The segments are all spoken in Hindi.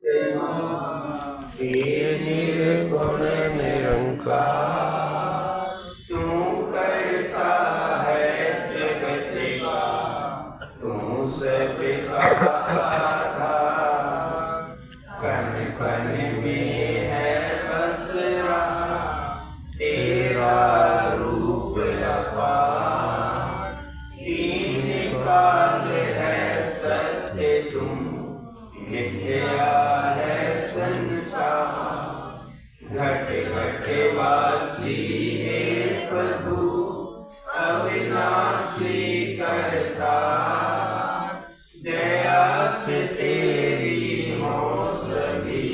हे निर्गुण निरंकार, तू करता है जगत का, तू सबका आधार। कण कण में है बसरा तेरा रूप अपार। तीन काल है सत्य तुम, मिथ्या है संसार। घट घट वासी हे प्रभु, अविनाशी करता। दया से तेरी हो सभी,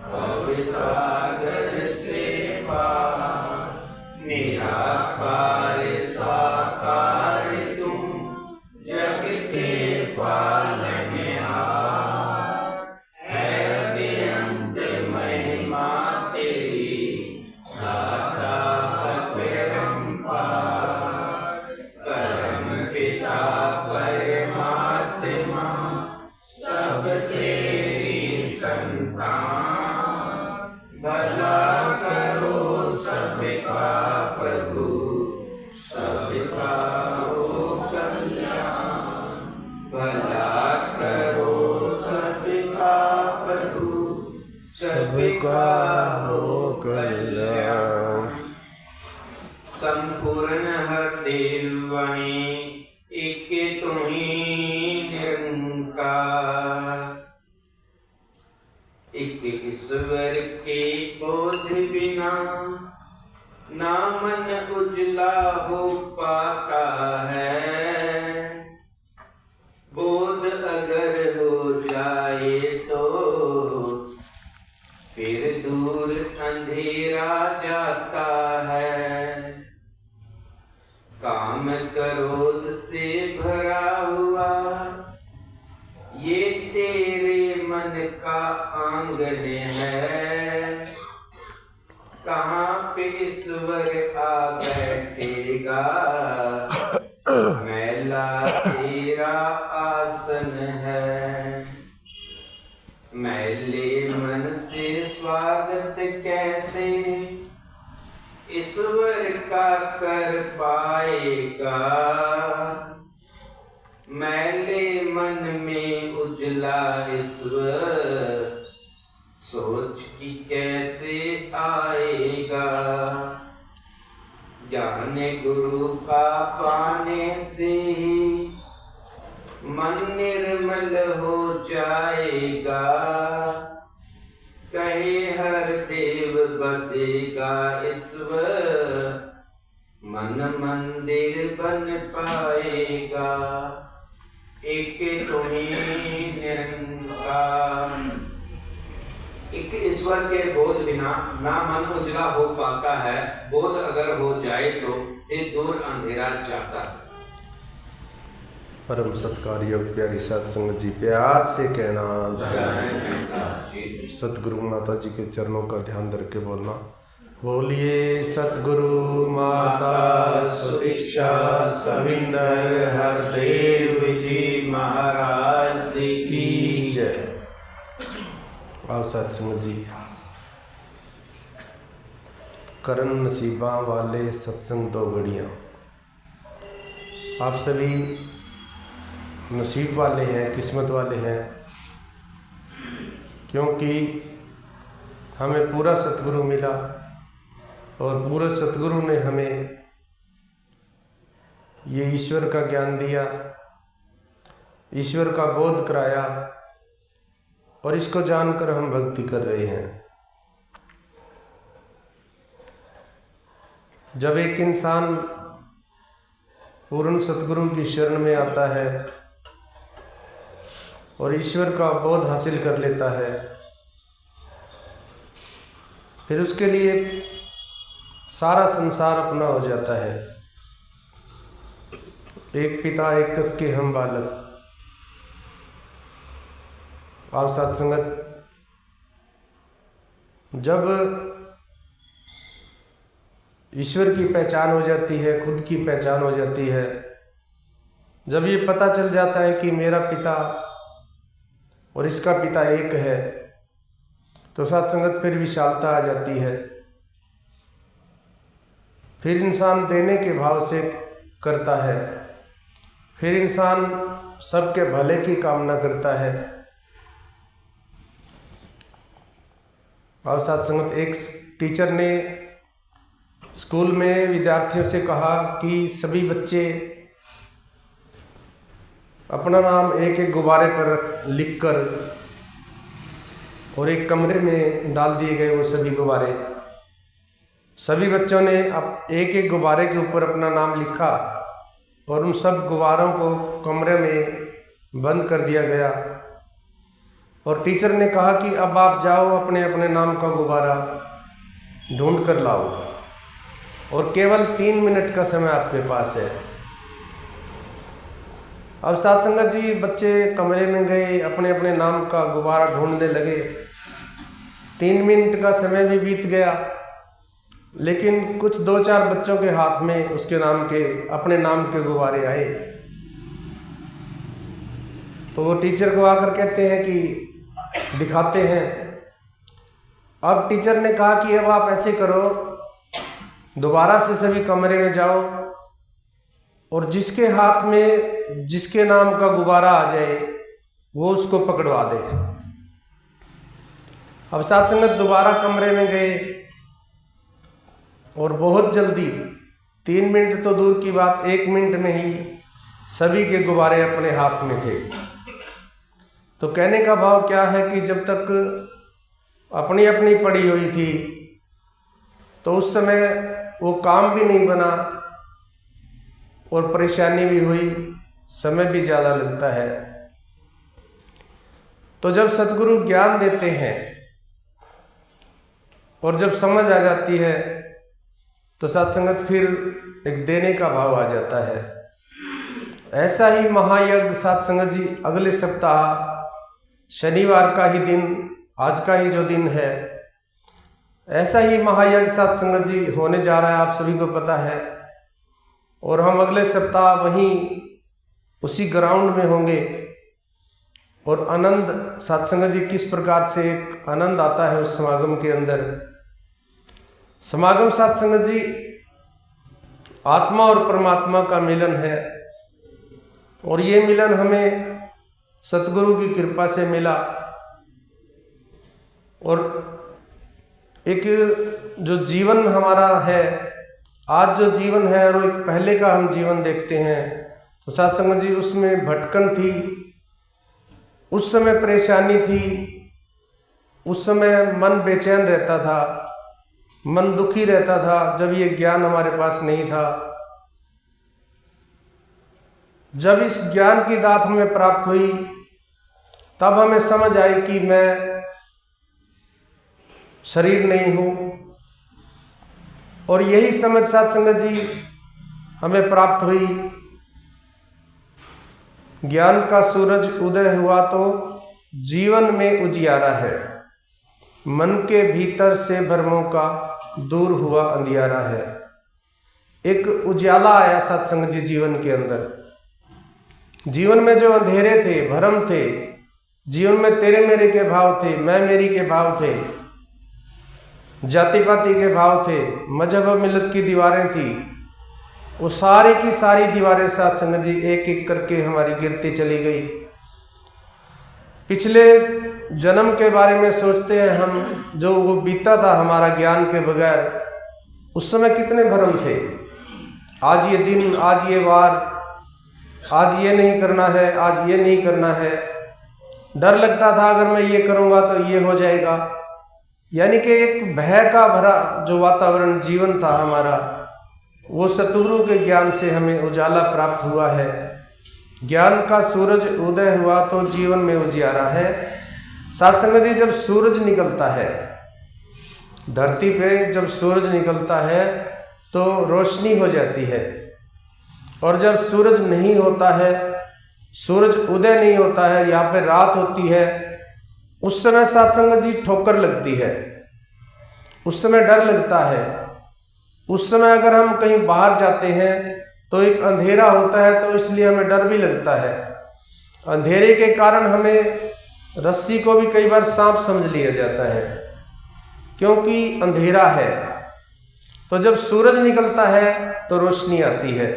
भव सागर से पार। निराकार साकार तुम, जग के पालनहार। है बेअंत महिमा तेरी, दाता अपरंपार। परम पिता परमात्मा, सब तेरी संतान। भला करो सबका प्रभु, सबका हो कल्याण। भला करो सबका प्रभु, सबका हो कल्याण। संपूर्ण हर देववाणी, एक तुम्ही निरंकार। एक ईश्वर के बोध बिना, ना मन उजला हो पाता है। बोध अगर हो जाए तो, फिर दूर अंधेरा जाता है। काम क्रोध से भरा हुआ, ये तेरे मन का आंगन है। कहाँ पे ईश्वर आ बैठेगा, मैला तेरा आसन है। मैले मन से स्वागत कैसे ईश्वर का कर पाएगा। मैले मन में उजला ईश्वर, सोच कि कैसे आएगा। ज्ञान गुरु का पाने से ही, मन निर्मल हो जाएगा। कहे हर देव बसेगा ईश्वर, मन मंदिर बन पाएगा। एक तुम्ही निरंकार। एक ईश्वर के बोध बिना ना मन उजला हो पाता है। बोध अगर हो जाए तो फिर दूर अंधेरा जाता है। परम सत्कार योग प्यारी सत्संग जी, प्यार से कहना सतगुरु माता जी के चरणों का ध्यान धर के बोलना। बोलिए सतगुरु माता सुदीक्षा सविंदर हरदेव जी महाराज की जय। आप सत्संग जी, करन नसीबा वाले सत्संग दो घड़ियाँ। आप सभी नसीब वाले हैं, किस्मत वाले हैं, क्योंकि हमें पूरा सतगुरु मिला और पूरा सतगुरु ने हमें ये ईश्वर का ज्ञान दिया, ईश्वर का बोध कराया और इसको जानकर हम भक्ति कर रहे हैं। जब एक इंसान पूर्ण सतगुरु की शरण में आता है और ईश्वर का बोध हासिल कर लेता है, फिर उसके लिए सारा संसार अपना हो जाता है। एक पिता एक कस के हम बालक। आप सत्संगत, जब ईश्वर की पहचान हो जाती है, खुद की पहचान हो जाती है, जब ये पता चल जाता है कि मेरा पिता और इसका पिता एक है, तो सत्संगत फिर विशालता आ जाती है। फिर इंसान देने के भाव से करता है, फिर इंसान सबके भले की कामना करता है। और सत्संगत एक टीचर ने स्कूल में विद्यार्थियों से कहा कि सभी बच्चे अपना नाम एक एक गुब्बारे पर लिखकर और एक कमरे में डाल दिए गए। वो सभी गुब्बारे, सभी बच्चों ने अब एक एक गुब्बारे के ऊपर अपना नाम लिखा और उन सब गुब्बारों को कमरे में बंद कर दिया गया। और टीचर ने कहा कि अब आप जाओ, अपने अपने नाम का गुब्बारा ढूंढ कर लाओ और केवल 3 मिनट का समय आपके पास है। अब सत्संगत जी बच्चे कमरे में गए, अपने अपने नाम का गुब्बारा ढूंढने लगे। 3 मिनट का समय भी बीत गया, लेकिन कुछ 2-4 बच्चों के हाथ में उसके नाम के, अपने नाम के गुब्बारे आए। तो वो टीचर को आकर कहते हैं कि दिखाते हैं। अब टीचर ने कहा कि अब आप ऐसे करो, दोबारा से सभी कमरे में जाओ और जिसके हाथ में जिसके नाम का गुब्बारा आ जाए वो उसको पकड़वा दे। अब सत्संगत दोबारा कमरे में गए और बहुत जल्दी, 3 मिनट तो दूर की बात, 1 मिनट में ही सभी के गुब्बारे अपने हाथ में थे। तो कहने का भाव क्या है कि जब तक अपनी अपनी पड़ी हुई थी तो उस समय वो काम भी नहीं बना और परेशानी भी हुई, समय भी ज़्यादा लगता है। तो जब सद्गुरु ज्ञान देते हैं और जब समझ आ जाती है तो सत्संगत फिर एक देने का भाव आ जाता है। ऐसा ही महायज्ञ सत्संगत जी अगले सप्ताह शनिवार का ही दिन, आज का ही जो दिन है, ऐसा ही महायज्ञ सत्संगत जी होने जा रहा है, आप सभी को पता है। और हम अगले सप्ताह वहीं उसी ग्राउंड में होंगे और आनंद सत्संगत जी किस प्रकार से एक आनंद आता है उस समागम के अंदर। समागम सत्संगत जी आत्मा और परमात्मा का मिलन है और ये मिलन हमें सतगुरु की कृपा से मिला। और एक जो जीवन हमारा है, आज जो जीवन है और एक पहले का हम जीवन देखते हैं तो सत्संगत जी उसमें भटकन थी, उस समय परेशानी थी, उस समय मन बेचैन रहता था, मन दुखी रहता था जब ये ज्ञान हमारे पास नहीं था। जब इस ज्ञान की दात हमें प्राप्त हुई तब हमें समझ आई कि मैं शरीर नहीं हूँ। और यही समझ सत्संगत जी हमें प्राप्त हुई। ज्ञान का सूरज उदय हुआ तो जीवन में उजियारा है, मन के भीतर से भ्रमों का दूर हुआ अंधियारा है। एक उजाला आया सत्संग जी जीवन के अंदर। जीवन में जो अंधेरे थे, भ्रम थे, जीवन में तेरे मेरे के भाव थे, मैं मेरी के भाव थे, जाति पाति के भाव थे, मजहब मिल्लत की दीवारें थी, वो सारी की सारी दीवारें सत्संग जी एक एक करके हमारी गिरती चली गई। पिछले जन्म के बारे में सोचते हैं हम, जो वो बीता था हमारा ज्ञान के बगैर, उस समय कितने भ्रम थे। आज ये दिन, आज ये वार, आज ये नहीं करना है, आज ये नहीं करना है। डर लगता था अगर मैं ये करूँगा तो ये हो जाएगा। यानी कि एक भय का भरा जो वातावरण जीवन था हमारा, वो सतगुरु के ज्ञान से हमें उजाला प्राप्त हुआ है। ज्ञान का सूरज उदय हुआ तो जीवन में उजियारा है। सत्संग जी, जब सूरज निकलता है धरती पे, जब सूरज निकलता है तो रोशनी हो जाती है, और जब सूरज नहीं होता है, सूरज उदय नहीं होता है, यहाँ पे रात होती है, उस समय सत्संग जी ठोकर लगती है, उस समय डर लगता है। उस समय अगर हम कहीं बाहर जाते हैं तो एक अंधेरा होता है, तो इसलिए हमें डर भी लगता है। अंधेरे के कारण हमें रस्सी को भी कई बार सांप समझ लिया जाता है। क्योंकि अंधेरा है। तो जब सूरज निकलता है तो रोशनी आती है।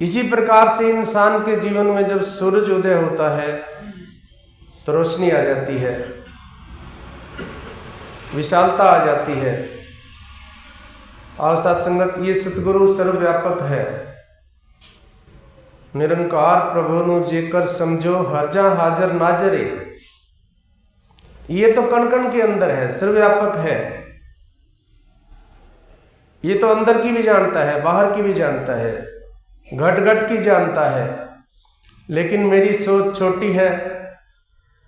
इसी प्रकार से इंसान के जीवन में जब सूरज उदय होता है तो रोशनी आ जाती है, विशालता आ जाती है। और साथ संगत, ये सतगुरु सर्वव्यापक है। निरंकार प्रभु नु जेकर समझो हर जा हाजर नाजरे। ये तो कण कण के अंदर है, सर्वव्यापक है। ये तो अंदर की भी जानता है, बाहर की भी जानता है, घट घट की जानता है। लेकिन मेरी सोच छोटी है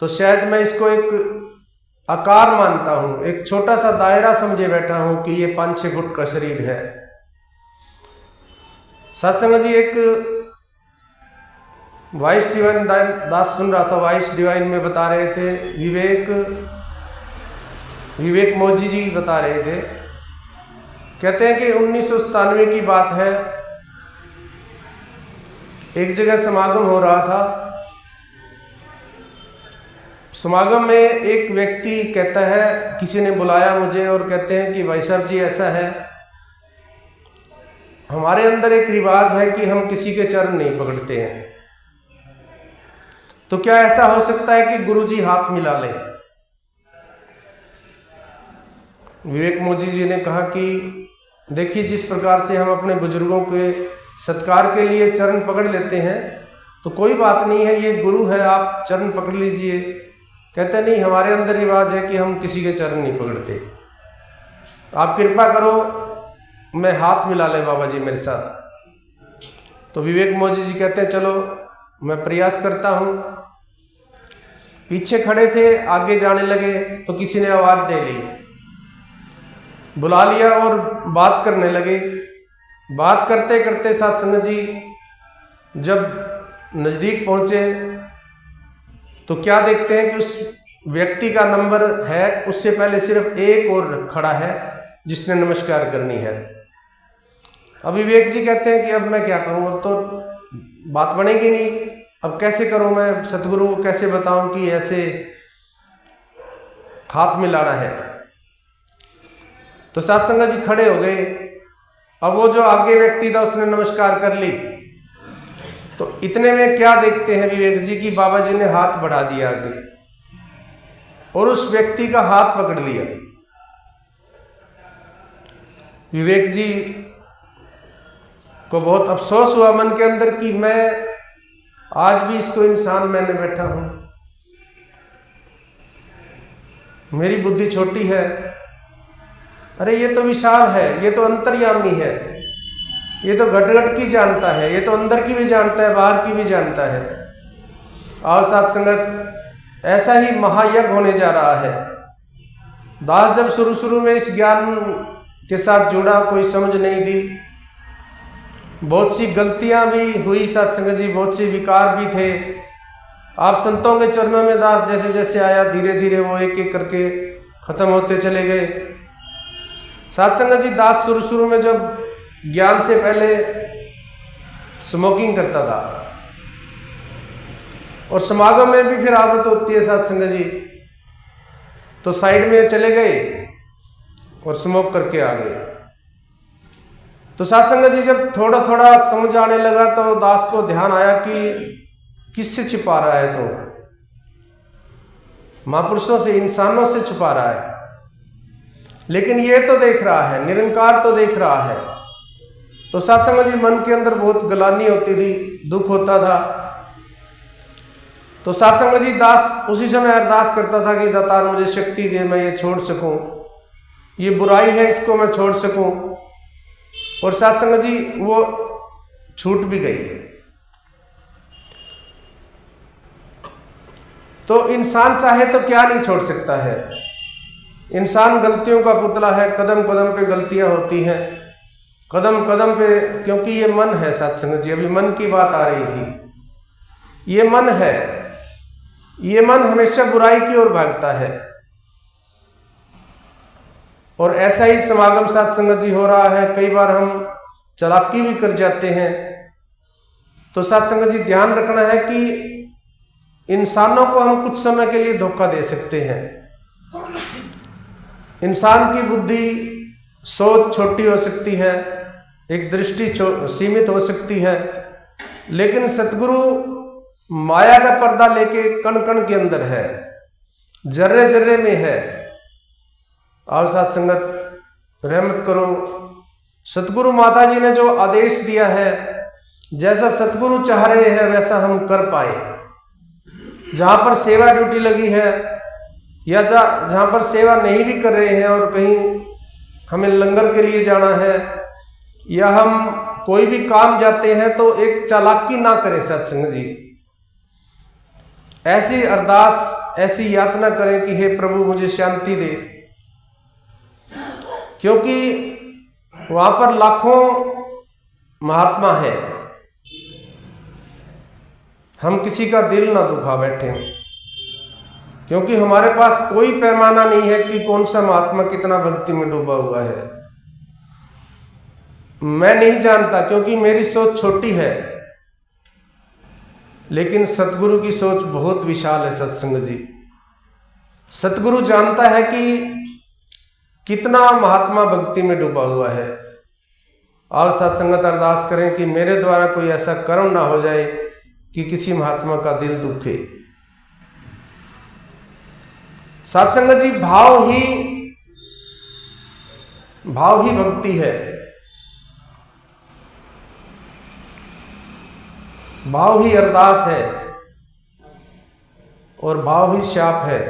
तो शायद मैं इसको एक आकार मानता हूं, एक छोटा सा दायरा समझे बैठा हूं कि ये 5-6 फुट का शरीर है। सत्संग जी, एक वाइस डिवाइन दास सुन रहा था, वाइस डिवाइन में बता रहे थे, विवेक मोजी जी बता रहे थे। कहते हैं कि 1997 की बात है, एक जगह समागम हो रहा था। समागम में एक व्यक्ति कहता है, किसी ने बुलाया मुझे और कहते हैं कि भाई साहब जी ऐसा है, हमारे अंदर एक रिवाज है कि हम किसी के चरण नहीं पकड़ते हैं। तो क्या ऐसा हो सकता है कि गुरुजी हाथ मिला लें? विवेक मोजी जी ने कहा कि देखिए, जिस प्रकार से हम अपने बुजुर्गों के सत्कार के लिए चरण पकड़ लेते हैं तो कोई बात नहीं है, ये गुरु है, आप चरण पकड़ लीजिए। कहते नहीं, हमारे अंदर रिवाज है कि हम किसी के चरण नहीं पकड़ते। आप कृपा करो, मैं हाथ मिला ले बाबा जी मेरे साथ। तो विवेक मोजी जी कहते हैं चलो मैं प्रयास करता हूँ। पीछे खड़े थे, आगे जाने लगे तो किसी ने आवाज़ दे ली, बुला लिया और बात करने लगे। बात करते करते साथ संगत जी जब नज़दीक पहुँचे तो क्या देखते हैं कि उस व्यक्ति का नंबर है, उससे पहले सिर्फ एक और खड़ा है जिसने नमस्कार करनी है। अब विवेक जी कहते हैं कि अब मैं क्या करूं, अब तो बात बनेगी नहीं, अब कैसे करूं मैं, सतगुरु को कैसे बताऊं कि ऐसे हाथ मिलाना है। तो साथ संगत जी खड़े हो गए। अब वो जो आगे व्यक्ति था उसने नमस्कार कर ली। तो इतने में क्या देखते हैं विवेक जी की बाबा जी ने हाथ बढ़ा दिया आगे और उस व्यक्ति का हाथ पकड़ लिया। विवेक जी को बहुत अफसोस हुआ मन के अंदर कि मैं आज भी इसको इंसान मैंने बैठा हूं, मेरी बुद्धि छोटी है। अरे ये तो विशाल है, ये तो अंतर्यामी है, ये तो घट घट की जानता है, ये तो अंदर की भी जानता है, बाहर की भी जानता है। और साथ संगत, ऐसा ही महायज्ञ होने जा रहा है। दास जब शुरू में इस ज्ञान के साथ जुड़ा, कोई समझ नहीं दी, बहुत सी गलतियां भी हुई साथ संगत जी, बहुत सी विकार भी थे। आप संतों के चरणों में दास जैसे जैसे आया, धीरे धीरे वो एक एक करके खत्म होते चले गए। साथ संगत जी, दास शुरू में जब ज्ञान से पहले स्मोकिंग करता था और समागम में भी फिर आदत होती है साथ संगत जी, तो साइड में चले गए और स्मोक करके आ गए। तो साथ संगत जी जब थोड़ा थोड़ा समझ आने लगा तो दास को ध्यान आया कि किससे छिपा रहा है, तो महापुरुषों से, इंसानों से छुपा रहा है। लेकिन ये तो देख रहा है, निरंकार तो देख रहा है। तो साथ संगत जी मन के अंदर बहुत गलानी होती थी, दुख होता था। तो साथ संगत जी दास उसी समय अरदास करता था कि दातार मुझे शक्ति दे, मैं ये छोड़ सकूं, ये बुराई है इसको मैं छोड़ सकूं। और साथ संगत जी वो छूट भी गई। तो इंसान चाहे तो क्या नहीं छोड़ सकता है। इंसान गलतियों का पुतला है, कदम कदम पे गलतियां होती हैं, कदम कदम पे, क्योंकि ये मन है साथ संगत जी, अभी मन की बात आ रही थी। ये मन है, ये मन हमेशा बुराई की ओर भागता है। और ऐसा ही समागम साथ संगत जी हो रहा है। कई बार हम चालाकी भी कर जाते हैं। तो साथ संगत जी ध्यान रखना है कि इंसानों को हम कुछ समय के लिए धोखा दे सकते हैं, इंसान की बुद्धि सोच छोटी हो सकती है, एक दृष्टि सीमित हो सकती है, लेकिन सतगुरु माया का पर्दा लेके कण कण के अंदर है, जर्रे जर्रे में है। आओ साथ संगत रहमत करो। सतगुरु माता जी ने जो आदेश दिया है, जैसा सतगुरु चाह रहे हैं वैसा हम कर पाए। जहाँ पर सेवा ड्यूटी लगी है या जहाँ पर सेवा नहीं भी कर रहे हैं और कहीं हमें लंगर के लिए जाना है या हम कोई भी काम जाते हैं, तो एक चालाकी ना करें सत्संग जी। ऐसी अरदास, ऐसी याचना करें कि हे प्रभु मुझे शांति दे, क्योंकि वहां पर लाखों महात्मा है। हम किसी का दिल ना दुखा बैठे, क्योंकि हमारे पास कोई पैमाना नहीं है कि कौन सा महात्मा कितना भक्ति में डूबा हुआ है। मैं नहीं जानता, क्योंकि मेरी सोच छोटी है, लेकिन सतगुरु की सोच बहुत विशाल है सत्संग जी। सतगुरु जानता है कि कितना महात्मा भक्ति में डूबा हुआ है। और सत्संगत अरदास करें कि मेरे द्वारा कोई ऐसा कर्म ना हो जाए कि किसी महात्मा का दिल दुखे। सत्संग जी, भाव ही भक्ति है, भाव ही अरदास है और भाव ही शाप है।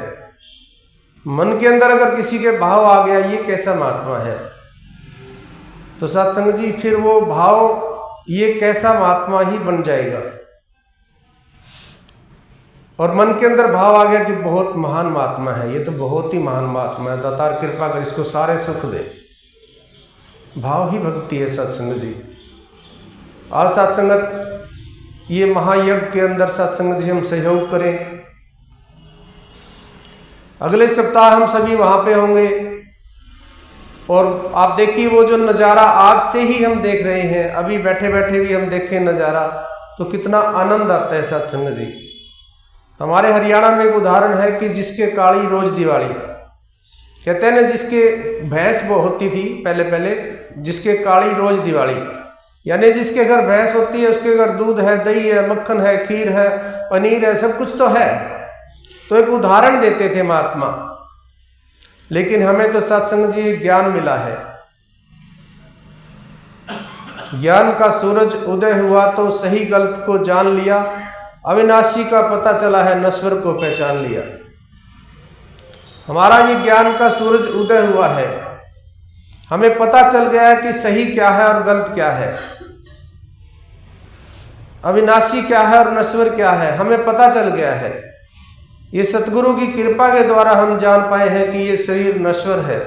मन के अंदर अगर किसी के भाव आ गया, ये कैसा महात्मा है, तो सत्संग जी फिर वो भाव ये कैसा महात्मा ही बन जाएगा। और मन के अंदर भाव आ गया कि बहुत महान महात्मा है, ये तो बहुत ही महान महात्मा है, दातार कृपा कर इसको सारे सुख दे। भाव ही भक्ति है सत्संग जी। और सत्संगत, ये महायज्ञ के अंदर सत्संग जी हम सहयोग करें। अगले सप्ताह हम सभी वहां पे होंगे और आप देखिए वो जो नज़ारा आज से ही हम देख रहे हैं, अभी बैठे बैठे भी हम देखें नज़ारा, तो कितना आनंद आता है सत्संग जी। हमारे हरियाणा में एक उदाहरण है कि जिसके काली रोज दिवाली, कहते हैं ना, जिसके भैंस वो होती थी पहले जिसके काली रोज दिवाली, यानी जिसके घर भैंस होती है उसके घर दूध है, दही है, मक्खन है, खीर है, पनीर है, सब कुछ तो है। तो एक उदाहरण देते थे महात्मा। लेकिन हमें तो सत्संग जी ज्ञान मिला है। ज्ञान का सूरज उदय हुआ तो सही गलत को जान लिया, अविनाशी का पता चला है, नश्वर को पहचान लिया। हमारा ये ज्ञान का सूरज उदय हुआ है, हमें पता चल गया है कि सही क्या है और गलत क्या है, अविनाशी क्या है और नश्वर क्या है, हमें पता चल गया है। ये सतगुरु की कृपा के द्वारा हम जान पाए हैं कि ये शरीर नश्वर है,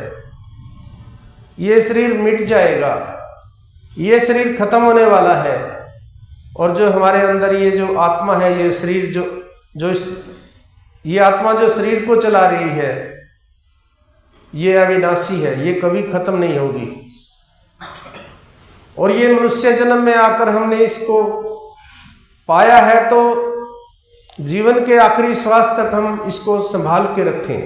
ये शरीर मिट जाएगा, ये शरीर खत्म होने वाला है, और जो हमारे अंदर ये जो आत्मा है, ये शरीर जो ये आत्मा जो शरीर को चला रही है, ये अविनाशी है, ये कभी खत्म नहीं होगी। और ये मनुष्य जन्म में आकर हमने इसको पाया है, तो जीवन के आखिरी श्वास तक हम इसको संभाल के रखें।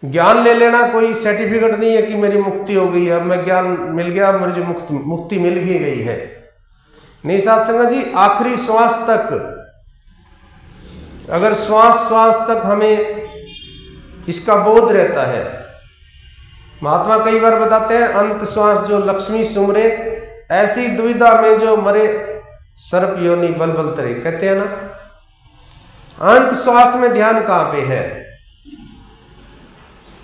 ज्ञान ले लेना कोई सर्टिफिकेट नहीं है कि मेरी मुक्ति हो गई है, अब मैं ज्ञान मिल गया, मुझे मुक्ति मिल ही गई है। नहीं सत्संग जी, आखिरी श्वास तक, अगर श्वास तक हमें इसका बोध रहता है। महात्मा कई बार बताते हैं, अंत श्वास जो लक्ष्मी सुमरे, ऐसी दुविधा में जो मरे, सर्प योनि बल बल तरे, कहते हैं ना। अंत श्वास में ध्यान कहां पे है?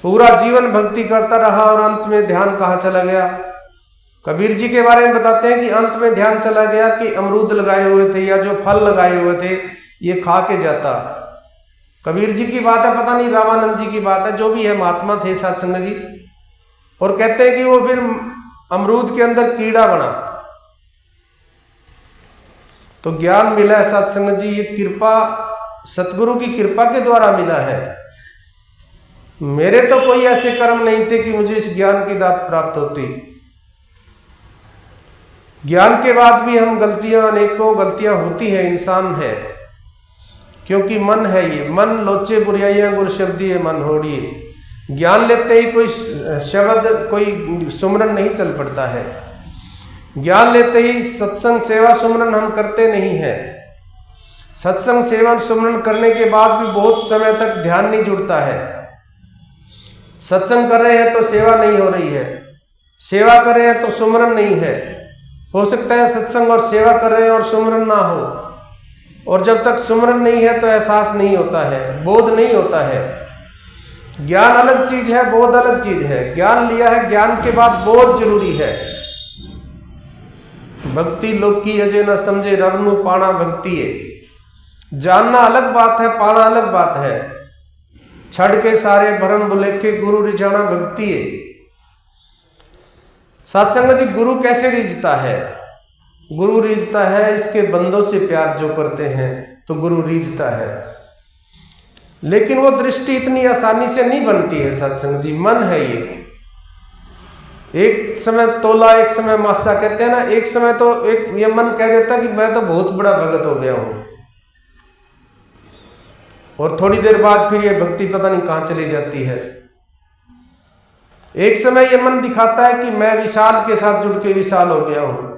पूरा जीवन भक्ति करता रहा और अंत में ध्यान कहां चला गया? कबीर जी के बारे में बताते हैं कि अंत में ध्यान चला गया कि अमरूद लगाए हुए थे या जो फल लगाए हुए थे ये खा के जाता। कबीर जी की बात है, पता नहीं रामानंद जी की बात है, जो भी है महात्मा थे सत्संग जी, और कहते हैं कि वो फिर अमरूद के अंदर कीड़ा बना। तो ज्ञान मिला है सत्संग जी, ये कृपा सतगुरु की कृपा के द्वारा मिला है। मेरे तो कोई ऐसे कर्म नहीं थे कि मुझे इस ज्ञान की दात प्राप्त होती। ज्ञान के बाद भी हम गलतियां, अनेकों गलतियां होती है, इंसान है, क्योंकि मन है, ये मन लोचे बुराइयां गुर शब्दी मन होड़िए। ज्ञान लेते ही कोई शब्द, कोई सुमरन नहीं चल पड़ता है। ज्ञान लेते ही सत्संग सेवा सुमरन हम करते नहीं हैं। सत्संग सेवा सुमरन करने के बाद भी बहुत समय तक ध्यान नहीं जुड़ता है। सत्संग कर रहे हैं तो सेवा नहीं हो रही है, सेवा कर रहे हैं तो सुमरन नहीं है। हो सकता है सत्संग और सेवा कर रहे हैं और सुमरन ना हो, और जब तक सुमरन नहीं है तो एहसास नहीं होता है, बोध नहीं होता है। ज्ञान अलग चीज है, बोध अलग चीज है। ज्ञान लिया है, ज्ञान के बाद बोध जरूरी है। भक्ति लोग की अजय न समझे, रब नू पाना भक्ति है। जानना अलग बात है, पाना अलग बात है। छड़ के सारे भरम बुलेखे, गुरु रिझाना भक्ति है। सत्संग जी, गुरु कैसे रिझता है? गुरु रिझता है इसके बंदों से प्यार जो करते हैं, तो गुरु रिझता है। लेकिन वो दृष्टि इतनी आसानी से नहीं बनती है सत्संग जी। मन है ये, एक समय तोला एक समय मासा कहते हैं ना। एक समय तो एक ये मन कह देता कि मैं तो बहुत बड़ा भगत हो गया हूं, और थोड़ी देर बाद फिर ये भक्ति पता नहीं कहां चली जाती है। एक समय ये मन दिखाता है कि मैं विशाल के साथ जुड़ के विशाल हो गया हूं,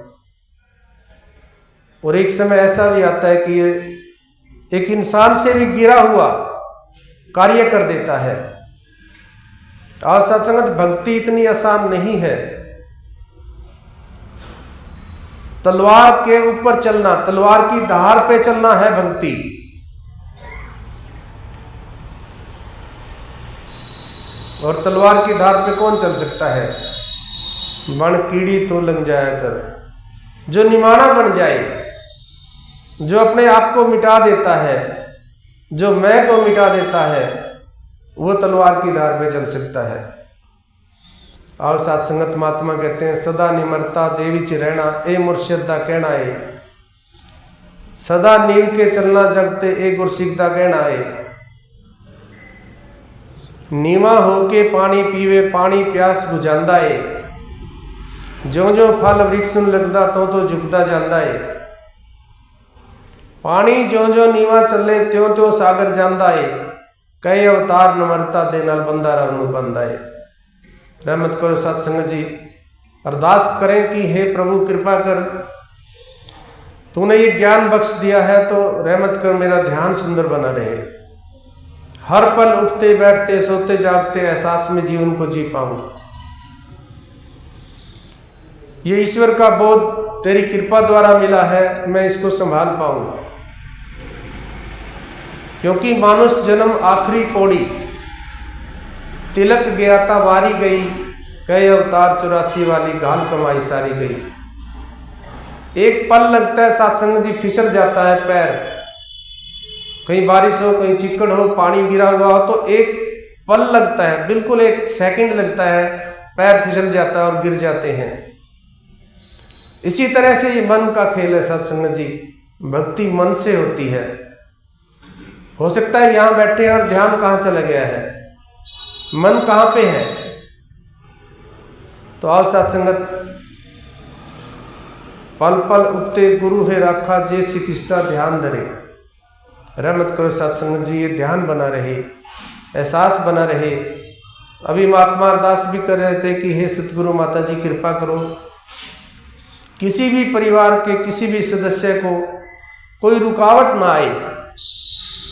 और एक समय ऐसा भी आता है कि ये एक इंसान से भी गिरा हुआ कार्य कर देता है। और सत्संगत भक्ति इतनी आसान नहीं है। तलवार के ऊपर चलना, तलवार की धार पे चलना है भक्ति। और तलवार की धार पे कौन चल सकता है? बण कीड़ी तो लग जाया कर। जो निमाना बन जाए, जो अपने आप को मिटा देता है, जो मैं को मिटा देता है, वो तलवार की धार पे चल सकता है। और साथ संगत महात्मा कहते हैं, सदा निमरता देवी च रहना, ए मुर्शिद दा कहना है। सदा नीव के चलना जगते, ए गुरसिख दा कहना है। नीवा होके पानी पीवे, पानी प्यास बुझांदा है। जो जो फल वृक्ष नूं लगदा तो झुकदा जांदा है। पानी जो जो नीवा चले, त्यों त्यों सागर जांदा है। कई अवतार नम्रता दे नाल बंदा रब नूं पांदा है। रहमत करो सत्संग जी। अरदास करें कि हे प्रभु कृपा कर, तूने ये ज्ञान बख्श दिया है तो रहमत कर मेरा ध्यान सुंदर बना रहे। हर पल उठते बैठते सोते जागते एहसास में जीवन को जी पाऊं। ये ईश्वर का बोध तेरी कृपा द्वारा मिला है, मैं इसको संभाल पाऊं। क्योंकि मानुष जन्म आखिरी पौड़ी, तिलक गया था वारी गई। कई अवतार 84 वाली घाल कमाई सारी गई। एक पल लगता है सत्संग जी, फिसल जाता है पैर। कहीं बारिश हो, कहीं चिकड़ हो, पानी गिरा हुआ हो, तो एक पल लगता है, बिल्कुल एक सेकंड लगता है, पैर फिसल जाता है और गिर जाते हैं। इसी तरह से ये मन का खेल है सत्संग जी। भक्ति मन से होती है। हो सकता है यहां बैठे हैं और ध्यान कहां चला गया है, मन कहां पे है। तो आओ सत्संगत, पल पल उठते गुरु है राखा, जे सिकिस्ता ध्यान धरे। रहमत करो सत्संग जी, ये ध्यान बना रहे, एहसास बना रहे। अभी महात्मा अरदास भी कर रहे थे कि हे सतगुरु माता जी कृपा करो, किसी भी परिवार के किसी भी सदस्य को कोई रुकावट ना आए।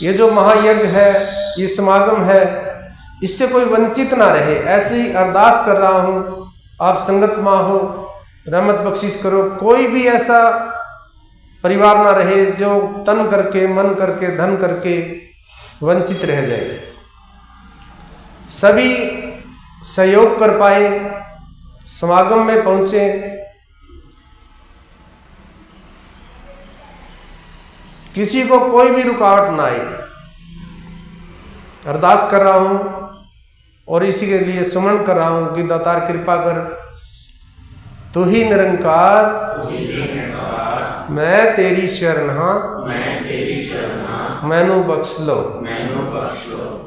ये जो महायज्ञ है, ये समागम है, इससे कोई वंचित ना रहे। ऐसे ही अरदास कर रहा हूँ, आप संगत माँ हो, रहमत बख्शिश करो। कोई भी ऐसा परिवार ना रहे जो तन करके, मन करके, धन करके वंचित रह जाए। सभी सहयोग कर पाए, समागम में पहुंचे। किसी को कोई भी रुकावट ना आए। अरदास कर रहा हूं और इसी के लिए सुमन कर रहा हूं कि दातार कृपा कर, तू ही निरंकार, मैं तेरी शरण हां, मैनू बख्श लो।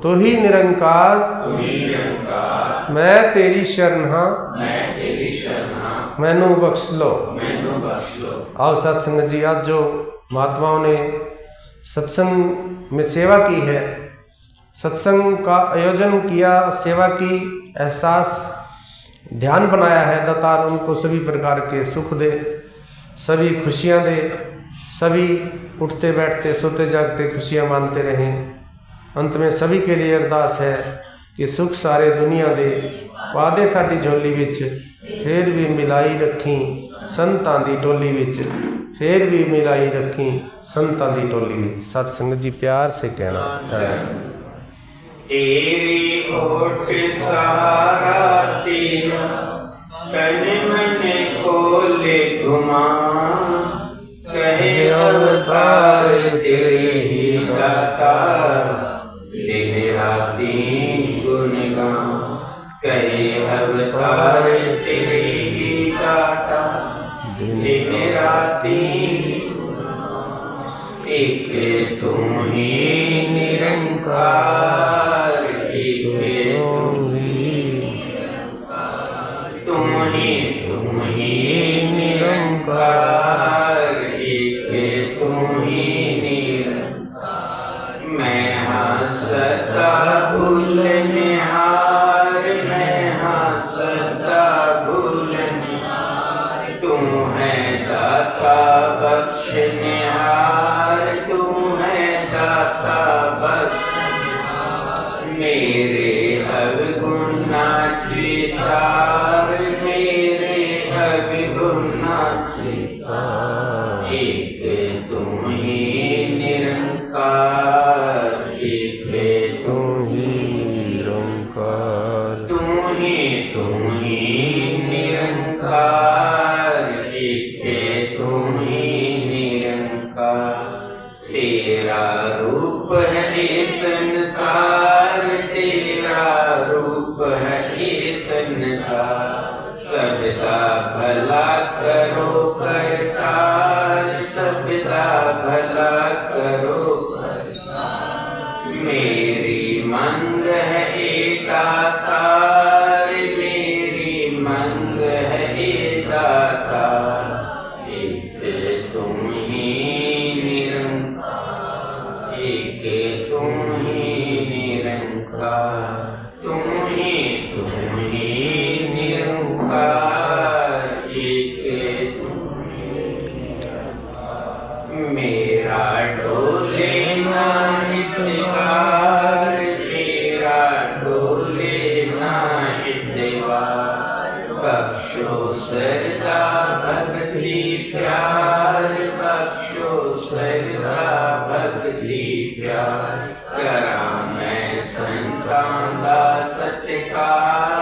तू ही निरंकार, मैं तेरी शरण हां, मैनू बख्श लो। आओ सत्संग जी, आज जो महात्माओं ने सत्संग में सेवा की है, सत्संग का आयोजन किया, सेवा की, एहसास ध्यान बनाया है। दातार उनको सभी प्रकार के सुख दे, सभी खुशियाँ दे, सभी उठते बैठते सोते जागते खुशियाँ मानते रहें। अंत में सभी के लिए अरदास है कि सुख सारे दुनिया दे, वादे साडी झोली विच फिर भी मिलाई रखी, संतां दी टोली विच फिर भी मिलाई रखी, संतां दी टोली विच। सत्संग जी प्यार से कहना है। तेरी ओट सहारा तेरा, तन मन को ले घुमा, कहे अवतार तेरे ही दाता, दिन राती गुण गा, कहे अवतार तेरे ही दाता, दिन राती। एक तुम ही निरंकार, एक तुम ही निरंकार, एक तुम ही निरंकार। मैं हाँ सदा भूलनिहार, मैं हाँ सदा भूलनिहार, तू है दाता बख्शनिहार, तू है दाता बख्शनिहार। मेरे अवगुणा चितार, मेरे अवगुणा चितार, एक तुम ही निरंकार, एक तुम ही निरंकार, तुम ही निरंकार, एक तुम ही निरंकार। तेरा रूप है ये संसार, तेरा रूप है ये संसार, सबदा भला करो करतार, सबदा भला करो करतार। मेरी मंग है ये दातार, मेरी मंग है ये दातार, एक तुम ही निरंकार, एक तुम ही निरंकार, तुम ही निरंकार, एक तुम ही निरंकार। मेरा डोले ना हितवार, मेरा डोले ना हितवार, बख्शो सरदा भक्ति प्यार, बख्शो सरदा भक्ति प्यार। करा मैं संतां दा सत्कार,